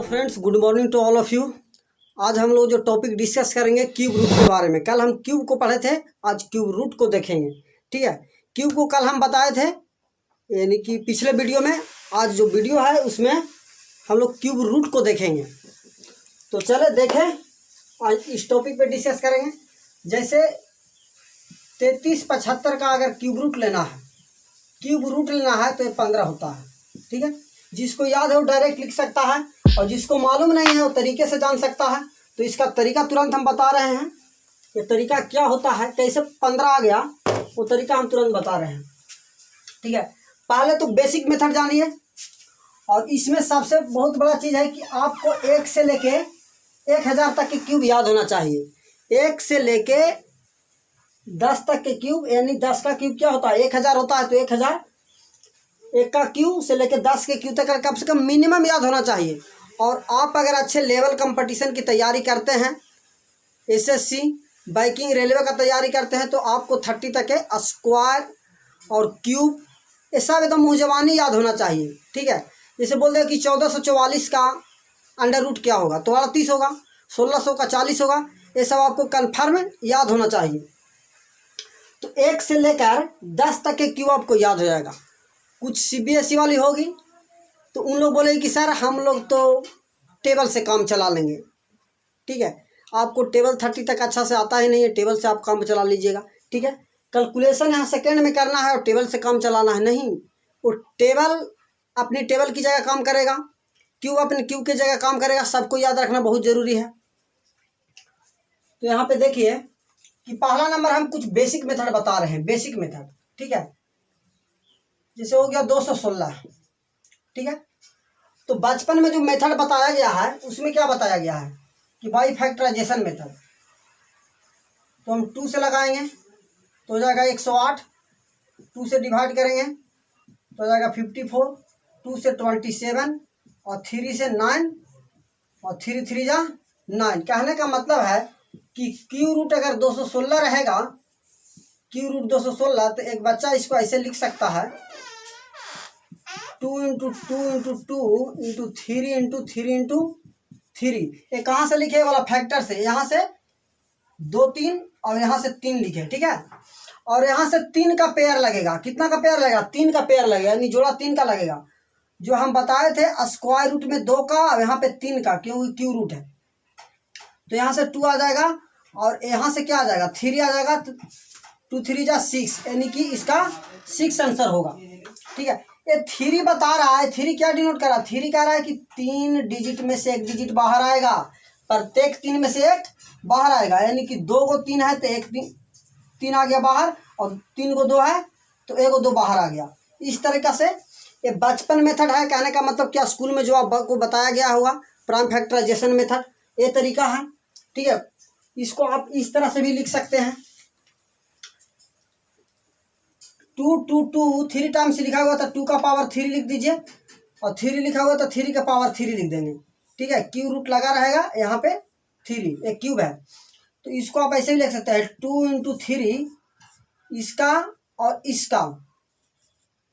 Friends, good morning to all of you. आज हम लोग जो टॉपिक डिस्कस करेंगे क्यूब रूट के बारे में। कल हम क्यूब को पढ़े थे, आज क्यूब रूट को देखेंगे। ठीक है, क्यूब को कल हम बताए थे यानी कि पिछले वीडियो में। आज जो वीडियो है उसमें हम लोग क्यूब रूट को देखेंगे। तो चले देखें, आज इस टॉपिक पे डिस्कस करेंगे। जैसे 3375 का अगर क्यूब रूट लेना है तो ये 15 होता है। ठीक है, जिसको याद है वो डायरेक्ट लिख सकता है, और जिसको मालूम नहीं है वो तरीके से जान सकता है। तो इसका तरीका तुरंत हम बता रहे हैं। ये तरीका क्या होता है, कैसे 15 आ गया, वो तरीका हम तुरंत बता रहे हैं। ठीक है, पहले तो बेसिक मेथड जानिए। और इसमें सबसे बहुत बड़ा चीज़ है कि आपको 1 से लेके 1000 तक के क्यूब याद होना चाहिए। 1 से लेके 10 तक के क्यूब, यानी 10 का क्यूब क्या होता है, 1000 होता है। तो 1000 1 का क्यूब से लेकर 10 के क्यूब तक कम से कम मिनिमम याद होना चाहिए। और आप अगर अच्छे लेवल कंपटीशन की तैयारी करते हैं, एसएससी बैंकिंग रेलवे का तैयारी करते हैं, तो आपको 30 तक के स्क्वायर और क्यूब ये सब एकदम मुँह ज़बानी याद होना चाहिए। ठीक है, जैसे बोल दें कि 1444 का अंडर रूट क्या होगा, तो 38 होगा, 1600 का 40 होगा। ये सब आपको कन्फर्म याद होना चाहिए। तो 1 से लेकर 10 तक के क्यूब आपको याद हो जाएगा। कुछ सीबीएसई वाली होगी तो उन लोग बोलेंगे कि सर हम लोग तो टेबल से काम चला लेंगे। ठीक है, आपको टेबल 30 तक अच्छा से आता ही नहीं है, टेबल से आप काम चला लीजिएगा। ठीक है, कैलकुलेशन यहाँ सेकेंड में करना है और टेबल से काम चलाना है नहीं। वो टेबल अपनी टेबल की जगह काम करेगा, क्यूब अपने क्यूब की जगह काम करेगा। सबको याद रखना बहुत ज़रूरी है। तो यहाँ पे देखिए कि पहला नंबर हम कुछ बेसिक मेथड बता रहे हैं, बेसिक मेथड। ठीक है, जैसे हो गया 216। ठीक है, तो बचपन में जो मेथड बताया गया है उसमें क्या बताया गया है कि बाई फैक्टराइजेशन मेथड। तो हम 2 से लगाएंगे तो हो जाएगा 108, 2 से डिवाइड करेंगे तो हो जाएगा 54, 2 से 27 और 3 से 9 और 3 3 जा 9। कहने का मतलब है कि क्यू रूट अगर 216 रहेगा, क्यू रूट 216, तो एक बच्चा इसको ऐसे लिख सकता है 2 × 2 × 2 × 3 × 3 × 3। ये कहाँ से लिखे वाला, फैक्टर से। यहाँ से 2 3 और यहाँ से 3 लिखे। ठीक है, और यहाँ से 3 का पेयर लगेगा। कितना का पेयर लगेगा, 3 का पेयर लगेगा, यानी जोड़ा 3 का लगेगा। जो हम बताए थे स्क्वायर रूट में 2 का, और यहाँ पे 3 का, क्योंकि क्यू रूट है। तो यहाँ से 2 आ जाएगा और यहाँ से क्या आ जाएगा, 3 आ जाएगा। 2 3 जा 6, यानी कि इसका 6 आंसर होगा। ठीक है, ये 3 बता रहा है। 3 क्या डिनोट कर रहा है, 3 कह रहा है कि 3 डिजिट में से 1 डिजिट बाहर आएगा। प्रत्येक 3 में से 1 बाहर आएगा, यानी कि 2 को 3 है तो 1 3 आ गया बाहर, और 3 को 2 है तो 1 को 2 बाहर आ गया। इस तरीक़े से ये बचपन मेथड है। कहने का मतलब क्या, स्कूल में जो आपको बताया गया होगा प्राइम फैक्टराइजेशन मेथड, ये तरीका है। ठीक है, इसको आप इस तरह से भी लिख सकते हैं। 2 2 2 3 टाइम्स लिखा हुआ था, 2 का पावर 3 लिख दीजिए, और 3 लिखा हुआ था 3 का पावर 3 लिख देंगे। ठीक है, क्यू रूट लगा रहेगा यहाँ पे 3, एक क्यूब है। तो इसको आप ऐसे भी लिख सकते हैं 2 × 3 इसका और इसका।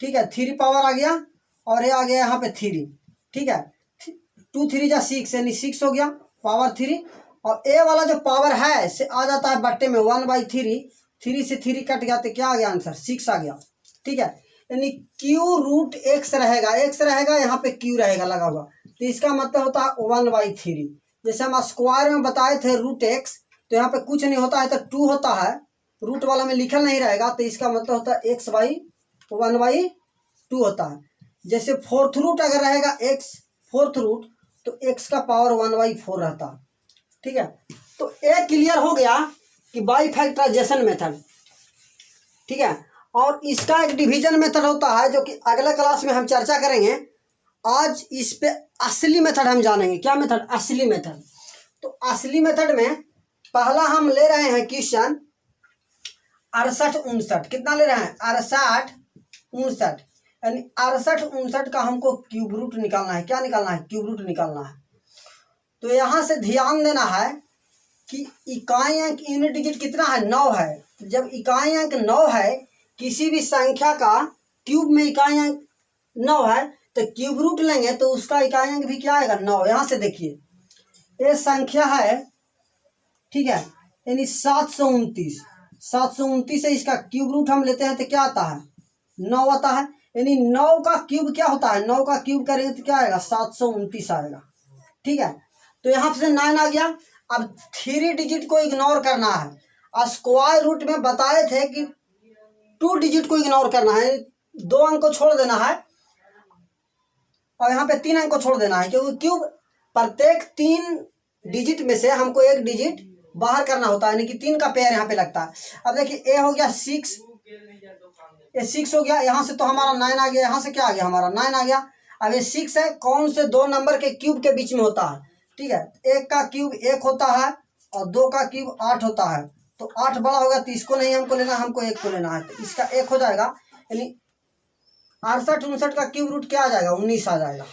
ठीक है, 3 पावर आ गया और ये आ गया यहाँ पे 3। ठीक है, 2 3 जा 6, यानी 6 हो गया पावर 3। और ए वाला जो पावर है से आ जाता है बट्टे में 1/3। 3 से 3 कट गया तो क्या आ गया आंसर, 6 आ गया। ठीक है, यानी क्यू रूट x रहेगा, x रहेगा, यहाँ पे क्यू रहेगा लगा हुआ, तो इसका मतलब होता है 1/3। जैसे हम स्क्वायर में बताए थे रूट x, तो यहाँ पे कुछ नहीं होता है तो 2 होता है, रूट वाला में लिखल नहीं रहेगा, तो इसका मतलब होता है x/1/2 होता है। जैसे फोर्थ रूट अगर रहेगा x, फोर्थ रूट, तो x का पावर 1/4 रहता है। ठीक है, तो ये क्लियर हो गया कि बाई फैक्टराइजेशन मेथड। ठीक है, और इसका एक डिवीजन मेथड होता है जो कि अगले क्लास में हम चर्चा करेंगे। आज इस पे असली मेथड हम जानेंगे। क्या मेथड, असली मेथड। तो असली मेथड में पहला हम ले रहे हैं क्वेश्चन 68 59। कितना ले रहे हैं, 68 59, यानी 68 59 का हमको क्यूब रूट निकालना है। क्या निकालना है, क्यूब रूट निकालना है। तो यहाँ से ध्यान देना है कि इकाई अंक यूनिट डिजिट कितना है, 9 है। जब इकाई अंक 9 है, किसी भी संख्या का क्यूब में इकाई अंक 9 है, तो क्यूब रूट लेंगे तो उसका इकाई अंक भी क्या आएगा 9। यहाँ से देखिए ये संख्या है, ठीक है, यानी 729। 729 है, इसका क्यूब रूट हम लेते हैं तो क्या आता है 9 आता है। यानी 9 का क्यूब क्या होता है, 9 का क्यूब करेंगे तो क्या आएगा 729 आएगा। ठीक है, तो यहाँ से 9 आ गया। अब 3 डिजिट को इग्नोर करना है। स्क्वायर रूट में बताए थे कि 2 डिजिट को इग्नोर करना है, 2 अंक को छोड़ देना है और यहाँ पे 3 अंक को छोड़ देना है, क्योंकि क्यूब प्रत्येक 3 डिजिट में से हमको 1 डिजिट बाहर करना होता है, यानी कि 3 का पेयर यहाँ पे लगता है। अब देखिए ए हो गया 6, ये 6 हो गया, यहाँ से तो हमारा 9 आ गया, यहाँ से क्या आ गया हमारा 9 आ गया। अब ये 6 है, कौन से 2 नंबर के क्यूब के बीच में होता है, ठीक है, 1 का क्यूब 1 होता है और 2 का क्यूब 8 होता है। तो 8 बड़ा होगा तो इसको नहीं हमको लेना, हमको 1 को लेना है, तो इसका 1 हो जाएगा। यानी 68 59 का क्यूब रूट क्या आ जाएगा 19 आ जाएगा,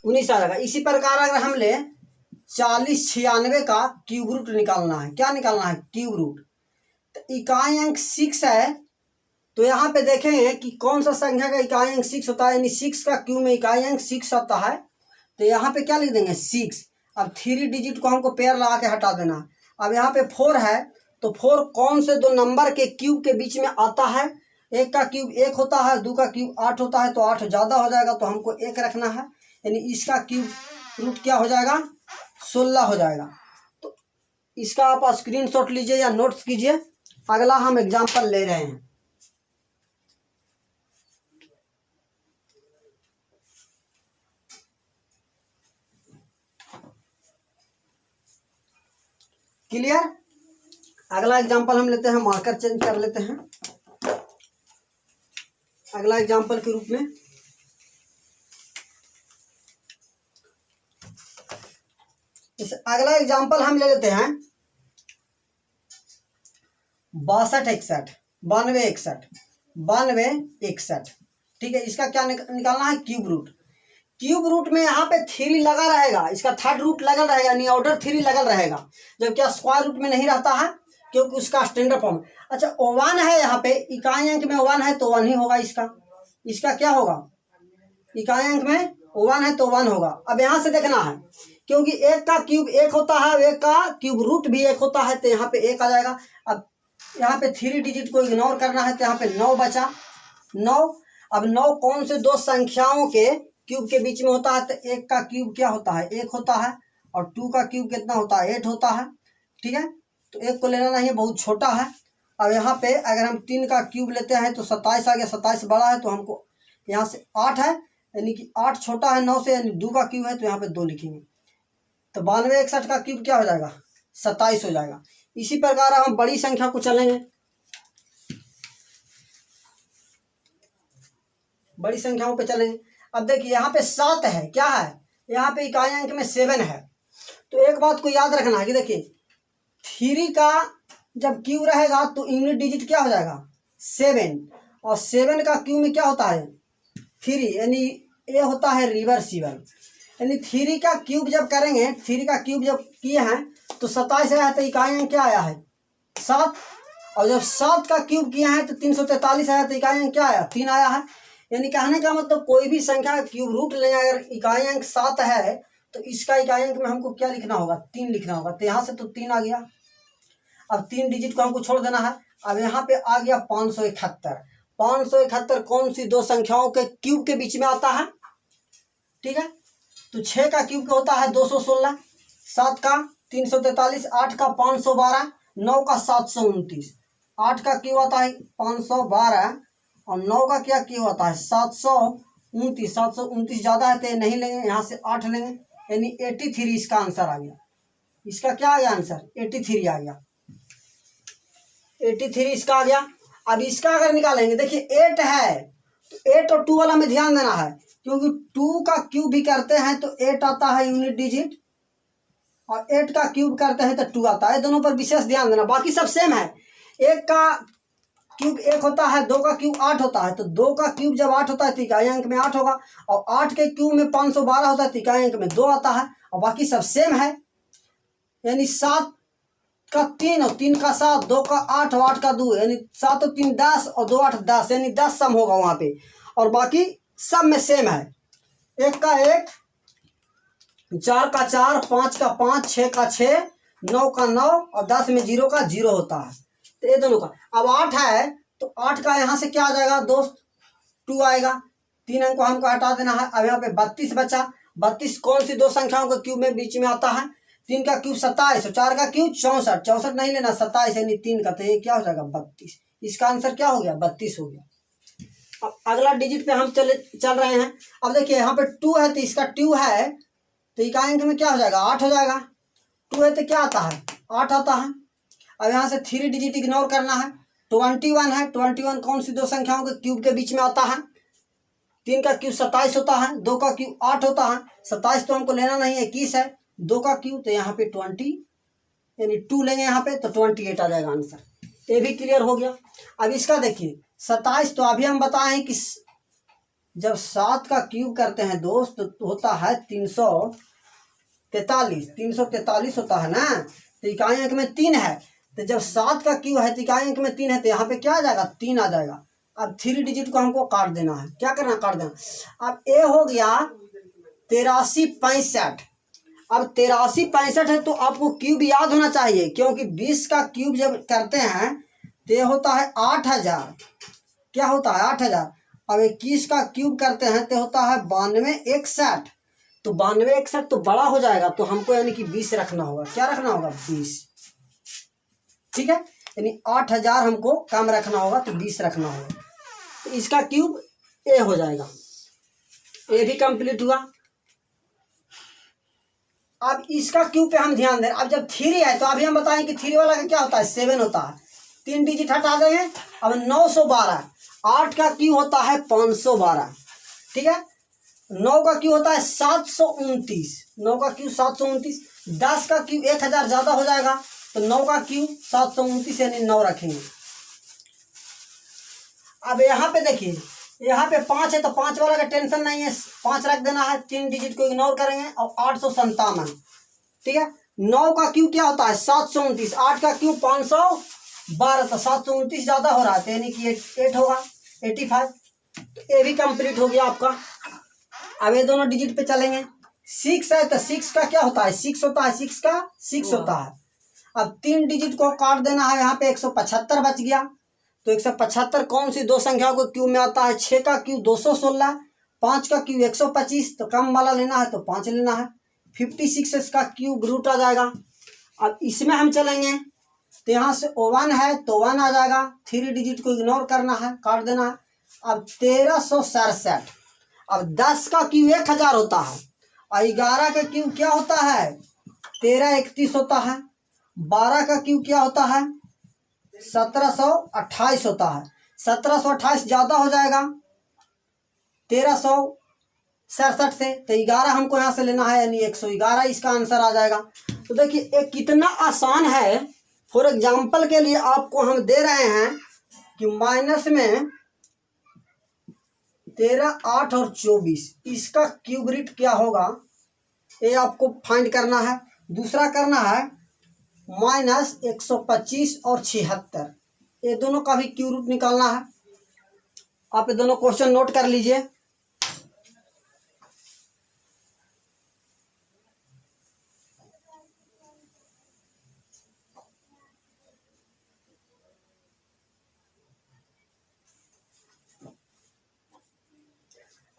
19 आ जाएगा। इसी प्रकार अगर हम ले 40 96 का क्यूब रूट निकालना है, क्या निकालना है क्यूब रूट, तो इकाई अंक 6 है, तो यहाँ पे देखेंगे कि कौन सा संख्या का इकाई अंक 6 होता है, यानी 6 का क्यूब में इकाई अंक 6 आता है, तो यहाँ पे क्या लिख देंगे 6। अब 3 डिजिट को हमको पेयर लगा के हटा देना। अब यहाँ पे 4 है, तो 4 कौन से 2 नंबर के क्यूब के बीच में आता है, 1 का क्यूब 1 होता है, 2 का क्यूब 8 होता है, तो 8 ज़्यादा हो जाएगा तो हमको 1 रखना है, यानी इसका क्यूब रूट क्या हो जाएगा 16 हो जाएगा। तो इसका आप स्क्रीनशॉट लीजिए या नोट्स कीजिए। अगला हम एग्जाम्पल ले रहे हैं। क्लियर। अगला एग्जाम्पल हम लेते हैं, मार्कर चेंज कर लेते हैं अगला एग्जाम्पल के रूप में। जैसे अगला एग्जाम्पल हम ले लेते हैं 62 61 92 61। ठीक है, इसका क्या निकालना है क्यूब रूट। क्यूब रूट में यहाँ पे 3 लगा रहेगा, इसका थर्ड रूट लगल रहेगा, यानी ऑर्डर 3 लगल रहेगा, जबकि स्क्वायर रूट में नहीं रहता है क्योंकि उसका स्टैंडर्ड फॉर्म। अच्छा 1 है, यहाँ पे इकाई अंक में 1 है तो 1 ही होगा, इसका क्या होगा इकाई अंक में 1 है तो 1 होगा। अब यहाँ से देखना है क्योंकि 1 का क्यूब 1 होता है, 1 का क्यूब रूट भी 1 होता है, तो यहाँ पे 1 आ जाएगा। अब यहाँ पे 3 डिजिट को इग्नोर करना है, तो यहाँ पे 9 बचा 9। अब 9 कौन से 2 संख्याओं के क्यूब के बीच में होता है, तो 1 का क्यूब क्या होता है 1 होता है और 2 का क्यूब कितना होता है 8 होता है। ठीक है, तो 1 को लेना नहीं है, बहुत छोटा है। अब यहाँ पे अगर हम 3 का क्यूब लेते हैं तो 27 आ गया, 27 बड़ा है तो हमको यहाँ से 8 है, यानी कि 8 छोटा है 9 से, यानी 2 का क्यूब है तो यहाँ पे 2 लिखेंगे, तो 92 61 का क्यूब क्या हो जाएगा 27 हो जाएगा। इसी प्रकार हम बड़ी संख्या को चलेंगे, बड़ी संख्याओं पे चलेंगे। अब देखिए यहाँ पे 7 है, क्या है यहाँ पे इकाई अंक में 7 है। तो एक बात को याद रखना है कि देखिए 3 का जब क्यूब रहेगा तो यूनिट डिजिट क्या हो जाएगा 7, और 7 का क्यूब में क्या होता है 3, यानी ये होता है रिवर्सिबल, यानी 3 का क्यूब जब करेंगे, 3 का क्यूब जब किए हैं तो 27 आया, तो इकाई अंक क्या आया है 7, और जब 7 का क्यूब किया है तो 343 आया, तो इकाई अंक क्या आया 3 आया है। यानी कहने का मतलब कोई भी संख्या क्यूब रूट लेंगे, अगर इकाई अंक 7 है तो इसका इकाई अंक में हमको क्या लिखना होगा 3 लिखना होगा, तो यहाँ से तो 3 आ गया। अब 3 डिजिट को हमको छोड़ देना है। अब यहाँ पे आ गया 571। 571 कौन सी 2 संख्याओं के क्यूब के बीच में आता है, ठीक है, तो 6 का क्यूब होता है 216, 7 का 343, 8 का 512, 9 का 729। 8 का क्यूब आता है 512 और 9 का क्या क्यूब होता है 729। 729 ज़्यादा है तो नहीं लेंगे, यहाँ से 8 लेंगे, यानी 83 इसका आंसर आ गया। इसका क्या आ गया आंसर 83 आ गया, 83 इसका आ गया। अब इसका अगर निकालेंगे, देखिए 8 है तो 8 और 2 वाला में ध्यान देना है, क्योंकि 2 का क्यूब भी करते हैं तो 8 आता है यूनिट डिजिट, और 8 का क्यूब करते हैं तो 2 आता है। दोनों पर विशेष ध्यान देना, बाकी सब सेम है। 1 का क्यूब 1 होता है, 2 का क्यूब 8 होता है, तो 2 का क्यूब जब 8 होता है तो इकाई अंक में 8 होगा, और 8 के क्यूब में 512 होता है तो इकाई अंक में 2 आता है, और बाकी सब सेम है। यानी 7 का 3 और 3 का 7, 2 का 8 और 8 का 2, यानी 7 और 3 10 और 2 8 10, यानी 10 सम होगा वहाँ पे, और बाकी सब में सेम है। एक का एक, 4 का 4, 5 का 5, 6 का 6, 9 का 9 और 10 में 0 का 0 होता है। तो ये दोनों का अब 8 है तो 8 का यहाँ से क्या आ जाएगा दोस्त, 2 आएगा। 3 अंक को हमको हटा देना है। अब यहाँ पे 32 बचा। 32 कौन सी दो संख्याओं के क्यूब में बीच में आता है? 3 का क्यूब 27 और 4 का क्यूब 64। 64 नहीं लेना, 27 यानी 3 का, तो ये क्या हो जाएगा 32। इसका आंसर क्या हो गया 32 हो गया। अब अगला डिजिट पे हम चल रहे हैं। अब देखिए यहाँ पे 2 है तो इसका 2 है तो इकाई अंक में क्या हो जाएगा 8 हो जाएगा। 2 है तो क्या आता है 8 आता है। अब यहाँ से 3 डिजिट इग्नोर करना है। 21 है। 21 कौन सी दो संख्याओं के क्यूब के बीच में आता है? 3 का क्यूब 27 होता है, 2 का क्यूब 8 होता है। 27 तो हमको लेना नहीं है, 21 है। 2 का क्यूब तो यहाँ पे 20 यानी 2 लेंगे यहाँ पे तो 28 आ जाएगा आंसर। ये भी क्लियर हो गया। अब इसका देखिए 27 तो अभी हम बताएं कि जब 7 का क्यूब करते हैं दोस्त तो होता है 343 होता है ना। तो इकाई अंक में 3 है तो जब 7 का क्यूब है तो इकाई अंक में 3 है तो यहाँ पे क्या आ जाएगा 3 आ जाएगा। अब 3 डिजिट को हमको काट देना है। क्या करना, काट देना। अब ए हो गया 8365। अब 8365 है तो आपको क्यूब याद होना चाहिए क्योंकि 20 का क्यूब जब करते हैं तो ये होता है 8000। क्या होता है 8000। अब 21 का क्यूब करते हैं तो होता है 9261। तो 9261 तो बड़ा हो जाएगा तो हमको यानी कि 20 रखना होगा। क्या रखना होगा 20, ठीक है। यानी 8000 हमको कम रखना होगा तो 20 रखना होगा। तो इसका क्यूब ए हो जाएगा। ए भी कंप्लीट हुआ। अब इसका क्यूब पे हम ध्यान दें। अब जब 3 है तो अभी हम बताएं कि 3 वाला का क्या होता है 7 होता है। 3 डिजिट हटा देंगे। अब 912। 8 का क्यूब होता है 512, ठीक है। 9 का क्यूब होता है 729। 9 का क्यूब 729। 10 का क्यूब 1000 ज्यादा हो जाएगा तो 9 का क्यूब 729 यानी 9 रखेंगे। अब यहाँ पे देखिए यहाँ पे 5 है तो 5 वाला का टेंशन नहीं है, 5 रख देना है। 3 डिजिट को इग्नोर करेंगे और 857, ठीक है। 9 का क्यूब क्या होता है 729। 8 का क्यूब 512 तो 729 ज्यादा हो रहा है यानी कि 8 होगा 85। तो ये भी कंप्लीट हो गया आपका। अब ये दोनों डिजिट पे चलेंगे। 6 है तो 6 का क्या होता है 6 होता है। 6 का 6 होता है। अब 3 डिजिट को काट देना है। यहाँ पे 175 बच गया तो 175 कौन सी दो संख्याओं को क्यूब में आता है? 6 का क्यूब 216, 5 का क्यूब 125 तो कम वाला लेना है तो 5 लेना है। 56 इसका क्यूब रूट आ जाएगा। अब इसमें हम चलेंगे तो यहाँ से 1 है तो 1 आ जाएगा। 3 डिजिट को इग्नोर करना है, काट देना है। अब 1367। अब 10 का क्यूब 1000 होता है और 11 का क्यूब क्या होता है 1331 होता है। 12 का क्यूब क्या होता है 1728 होता है। 1728 ज्यादा हो जाएगा 1367 से तो 11 हमको यहाँ से लेना है यानी 111 इसका आंसर आ जाएगा। तो देखिए ये कितना आसान है। फॉर एग्जाम्पल के लिए आपको हम दे रहे हैं कि माइनस में 13, 8 और 24 इसका क्यूब रूट क्या होगा ये आपको फाइंड करना है। दूसरा करना है -125 और 76 ये दोनों का भी क्यूब रूट निकालना है। आप ये दोनों क्वेश्चन नोट कर लीजिए।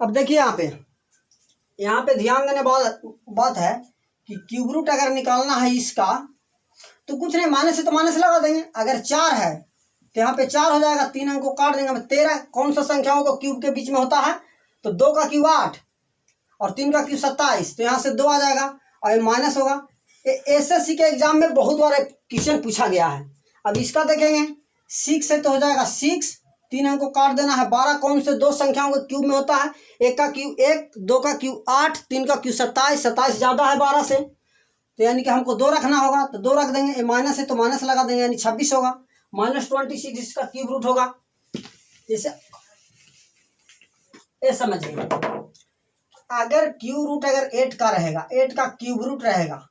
अब देखिए यहाँ पे ध्यान देने बात है कि क्यूब रूट अगर निकालना है इसका तो कुछ नहीं, माइनस से तो माइनस लगा देंगे। अगर 4 है तो यहाँ पे 4 हो जाएगा। 3 अंक को काट देंगे। 13 कौन सा संख्याओं को क्यूब के बीच में होता है तो 2 का क्यूब 8 और 3 का क्यूब 27 तो यहाँ से 2 आ जाएगा और ये माइनस होगा। एसएससी के एग्जाम में बहुत बार क्वेश्चन पूछा गया है। अब इसका देखेंगे 6 से तो हो जाएगा 6। 3 अंक को काट देना है। 12 कौन से दो संख्याओं के क्यूब में होता है 1 का क्यूब 1, 2 का क्यूब 8, 3 का क्यूब 27। 27 ज्यादा है 12 से तो यानी कि हमको 2 रखना होगा तो 2 रख देंगे। माइनस है तो माइनस लगा देंगे यानी 26 होगा। -26 इसका क्यूब रूट होगा। जैसे ये समझिए अगर क्यूब रूट अगर 8 का रहेगा 8 का क्यूब रूट रहेगा,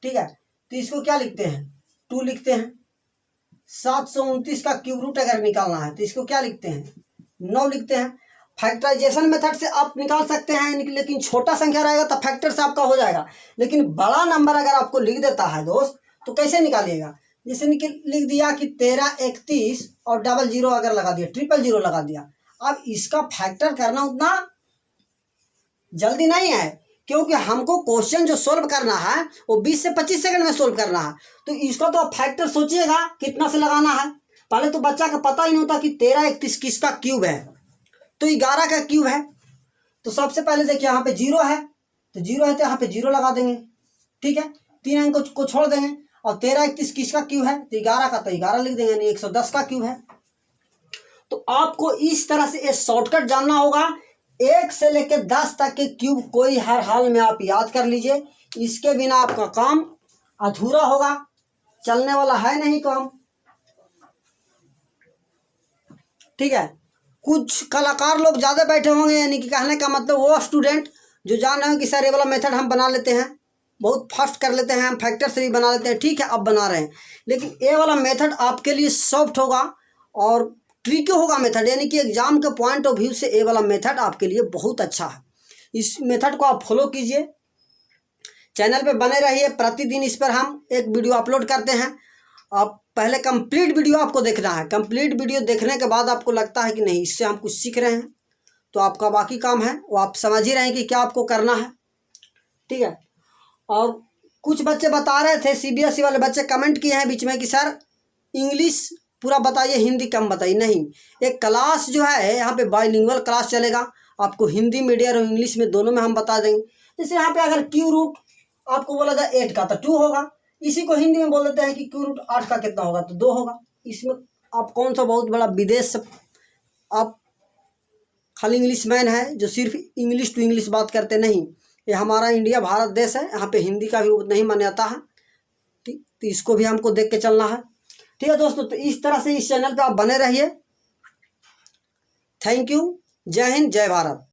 ठीक है, तो इसको क्या लिखते हैं 2 लिखते हैं। 729 का क्यूब रूट अगर निकालना है तो इसको क्या लिखते हैं 9 लिखते हैं। फैक्टराइजेशन मेथड से आप निकाल सकते हैं, लेकिन छोटा संख्या रहेगा तो फैक्टर से आपका हो जाएगा। लेकिन बड़ा नंबर अगर आपको लिख देता है दोस्त तो कैसे निकालिएगा? जैसे लिख दिया कि 1331 और 00 अगर लगा दिया, 000 लगा दिया। अब इसका फैक्टर करना उतना जल्दी नहीं है, क्योंकि हमको क्वेश्चन जो सोल्व करना है वो 20 से 25 सेकंड में सोल्व करना है। तो इसका तो आप फैक्टर सोचिएगा कितना से लगाना है। पहले तो बच्चा का पता ही नहीं होता कि 1331 किसका क्यूब है, तो 11 का क्यूब है। तो सबसे पहले देखिए यहाँ पे 0 है, तो 0 है तो यहाँ पे 0 लगा देंगे, ठीक है। 3 अंक को छोड़ देंगे और 1331 किसका क्यूब है, तो 11 का, तो 11 लिख देंगे, यानी 110 का क्यूब है। तो आपको इस तरह से ये शॉर्टकट जानना होगा। 1 से लेकर 10 तक के क्यूब कोई हर हाल में आप याद कर लीजिए, इसके बिना आपका काम अधूरा होगा, चलने वाला है नहीं काम, ठीक है। कुछ कलाकार लोग ज़्यादा बैठे होंगे, यानी कि कहने का मतलब वो स्टूडेंट जो जान रहे हो कि सर ये वाला मेथड हम बना लेते हैं, बहुत फास्ट कर लेते हैं, हम फैक्टर से भी बना लेते हैं, ठीक है अब बना रहे हैं, लेकिन ये वाला मेथड आपके लिए सॉफ्ट होगा और ट्रिकी होगा मेथड, यानी कि एग्जाम के पॉइंट ऑफ व्यू से ये वाला मेथड आपके लिए बहुत अच्छा है। इस मेथड को आप फॉलो कीजिए, चैनल पे बने रहिए, प्रतिदिन इस पर हम एक वीडियो अपलोड करते हैं। आप पहले कंप्लीट वीडियो आपको देखना है, कंप्लीट वीडियो देखने के बाद आपको लगता है कि नहीं इससे हम कुछ सीख रहे हैं, तो आपका बाकी काम है वो आप समझ ही रहे हैं कि क्या आपको करना है, ठीक है। और कुछ बच्चे बता रहे थे, CBSE वाले बच्चे कमेंट किए हैं बीच में कि सर इंग्लिश पूरा बताइए, हिंदी कम बताइए। नहीं, एक क्लास जो है यहाँ पे बाइलिंगुअल क्लास चलेगा, आपको हिंदी मीडियम और इंग्लिश में दोनों में हम बता देंगे। जैसे यहाँ पे अगर क्यू रूट आपको बोला जाए 8 का तो 2 होगा, इसी को हिंदी में बोल देते हैं कि क्यू रूट 8 का कितना होगा, तो 2 होगा। इसमें आप कौन सा बहुत बड़ा विदेश से आप खाली इंग्लिश मैन है जो सिर्फ इंग्लिश टू इंग्लिश बात करते, नहीं, ये हमारा इंडिया भारत देश है, यहाँ पे हिंदी का भी उतना ही मान्यता है, ठीक। तो इसको भी हमको देख के चलना है, ठीक है दोस्तों। तो इस तरह से इस चैनल पे आप बने रहिए। थैंक यू, जय हिंद, जय भारत।